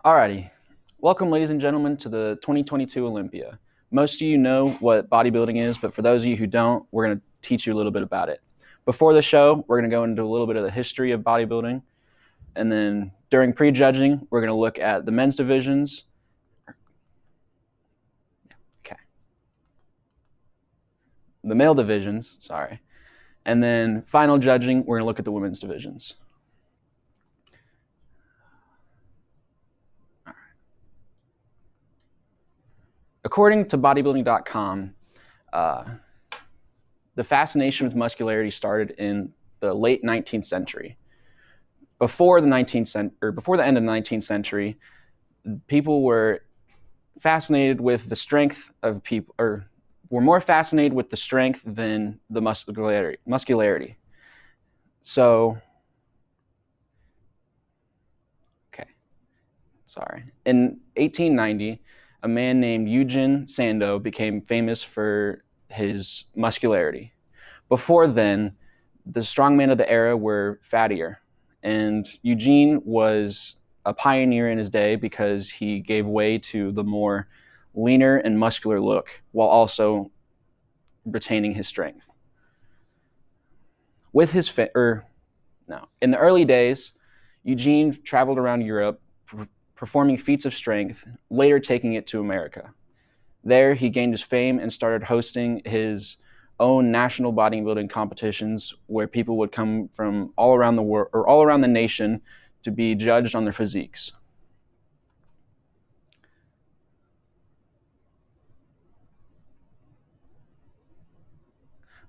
Alrighty, welcome ladies and gentlemen to the 2022 Olympia. Most of you know what bodybuilding is, but for those of you who don't, we're going to teach you a little bit about it. Before the show, we're going to go into a little bit of the history of bodybuilding, and then during prejudging, we're going to look at the men's divisions. Okay. The male divisions, sorry. And then final judging, we're going to look at the women's divisions. According to bodybuilding.com, the fascination with muscularity started in the late 19th century. Before the end of the 19th century, people were fascinated with the strength of people, or were more fascinated with the strength than the muscularity. So, in 1890, a man named Eugen Sandow became famous for his muscularity. Before then, the strongmen of the era were fattier, and Eugene was a pioneer in his day because he gave way to the more leaner and muscular look while also retaining his strength. In the early days, Eugene traveled around Europe performing feats of strength, later taking it to America. There, he gained his fame and started hosting his own national bodybuilding competitions where people would come from all around the world or all around the nation to be judged on their physiques.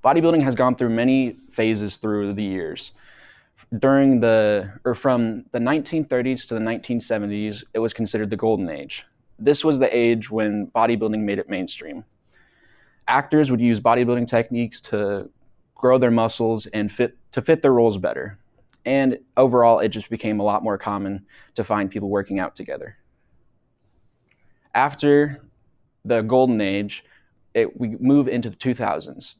Bodybuilding has gone through many phases through the years. From the 1930s to the 1970s, it was considered the golden age. This was the age when bodybuilding made it mainstream. Actors would use bodybuilding techniques to grow their muscles and fit their roles better. And overall, it just became a lot more common to find people working out together. After the golden age, we move into the 2000s.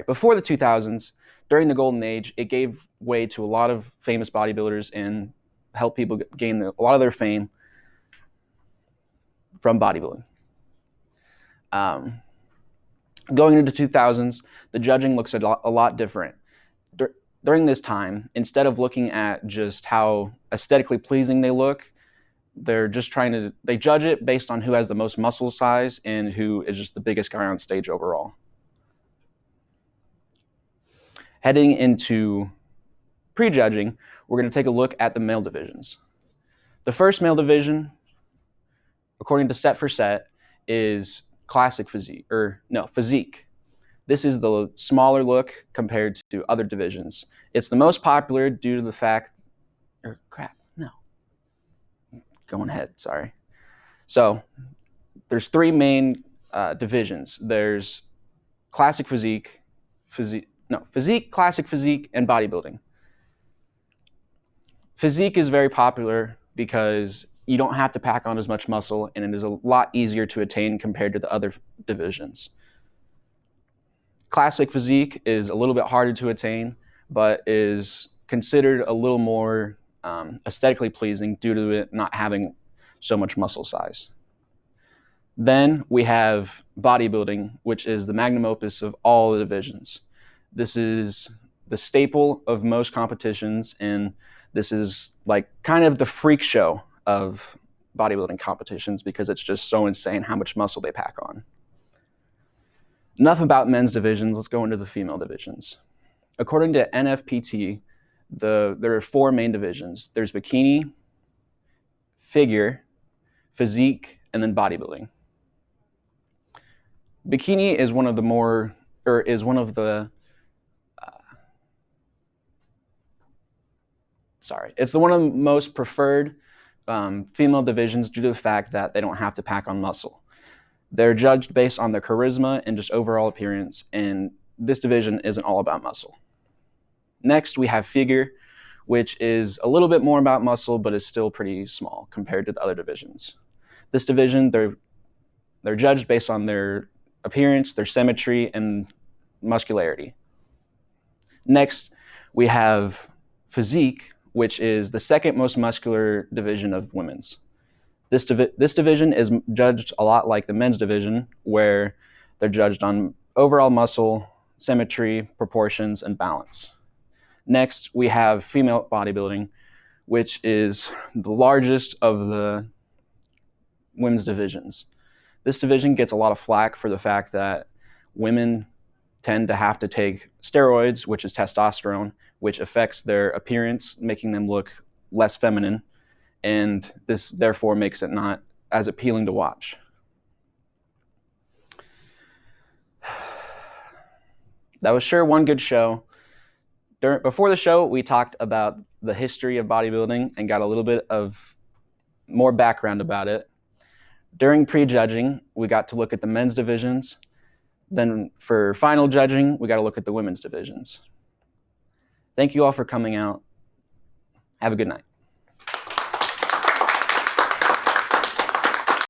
Before the 2000s, during the golden age, it gave way to a lot of famous bodybuilders and helped people gain a lot of their fame from bodybuilding. Going into the 2000s, the judging looks a lot different. During this time, instead of looking at just how aesthetically pleasing they look, they judge it based on who has the most muscle size and who is just the biggest guy on stage overall. Heading into prejudging, we're going to take a look at the male divisions. The first male division, according to Set for Set, is Physique. This is the smaller look compared to other divisions. It's the most popular due to the fact, So there's three main divisions. There's Physique, Classic Physique, and Bodybuilding. Physique is very popular because you don't have to pack on as much muscle, and it is a lot easier to attain compared to the other divisions. Classic Physique is a little bit harder to attain, but is considered a little more aesthetically pleasing due to it not having so much muscle size. Then we have Bodybuilding, which is the magnum opus of all the divisions. This is the staple of most competitions, and this is like kind of the freak show of bodybuilding competitions because it's just so insane how much muscle they pack on. Enough about men's divisions, let's go into the female divisions. According to NFPT, there are four main divisions. There's bikini, figure, physique, and then bodybuilding. Bikini is one of the it's one of the most preferred female divisions due to the fact that they don't have to pack on muscle. They're judged based on their charisma and just overall appearance, and this division isn't all about muscle. Next, we have figure, which is a little bit more about muscle, but is still pretty small compared to the other divisions. This division, they're judged based on their appearance, their symmetry, and muscularity. Next, we have physique, which is the second most muscular division of women's. This division is judged a lot like the men's division, where they're judged on overall muscle, symmetry, proportions, and balance. Next, we have female bodybuilding, which is the largest of the women's divisions. This division gets a lot of flack for the fact that women tend to have to take steroids, which is testosterone, which affects their appearance, making them look less feminine, and this therefore makes it not as appealing to watch. That was sure one good show. Before the show, we talked about the history of bodybuilding and got a little bit of more background about it. During pre-judging, we got to look at the men's divisions. Then for final judging, we got to look at the women's divisions. Thank you all for coming out. Have a good night.